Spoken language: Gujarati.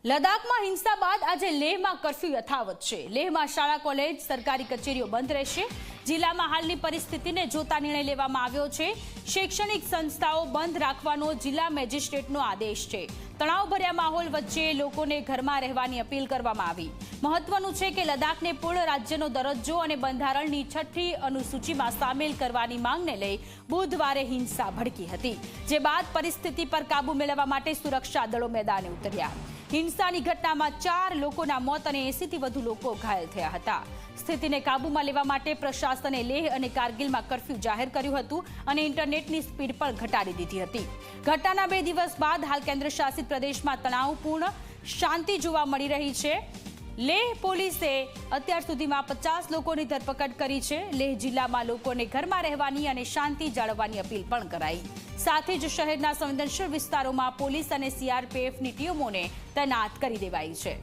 લદ્દાખમાં હિંસા બાદ આજે લેહમાં કર્ફ્યુ યથાવત છે। લેહમાં શાળા કોલેજ સરકારી કચેરીઓ બંધ રહેશે। જિલ્લામાં હાલની પરિસ્થિતિને જોતા નિર્ણય લેવામાં આવ્યો છે। શૈક્ષણિક સંસ્થાઓ બંધ રાખવાનો જિલ્લા મેજિસ્ટ્રેટનો આદેશ છે। તણાવભર્યા માહોલ વચ્ચે લોકોને ઘરમાં રહેવાની અપીલ કરવામાં આવી। મહત્વનું છે કે લદ્દાખને પૂર્ણ રાજ્યનો દરજ્જો અને બંધારણની 6ઠ્ઠી અનુસૂચિમાં સામેલ કરવાની માંગને લઈ બુધવારે હિંસા ભડકી હતી, જે બાદ પરિસ્થિતિ પર કાબુ મેળવવા માટે સુરક્ષા દળો મેદાને ઉતર્યા। હિંસાની ઘટનામાં 4 લોકોના મોત અને 80થી વધુ લોકો ઘાયલ થયા હતા। સ્થિતિને કાબૂમાં લેવા માટે પ્રશાસને લેહ અને કારગિલમાં કર્ફ્યુ જાહેર કર્યું હતું અને ઇન્ટરનેટની સ્પીડ પણ ઘટાડી દીધી હતી। ઘટનાના 2 દિવસ બાદ હાલ કેન્દ્રશાસિત પ્રદેશમાં તણાવપૂર્ણ શાંતિ જોવા મળી રહી છે। લેહ પોલીસે અત્યાર સુધીમાં 50 લોકોની ધરપકડ કરી છે। લેહ જિલ્લામાં લોકોને ઘરમાં રહેવાની અને શાંતિ જાળવવાની અપીલ પણ કરાઈ। સાથે જ શહેરના સંવેદનશીલ વિસ્તારોમાં પોલીસ અને સીઆરપીએફની ટીમોને તૈનાત કરી દેવાઈ છે।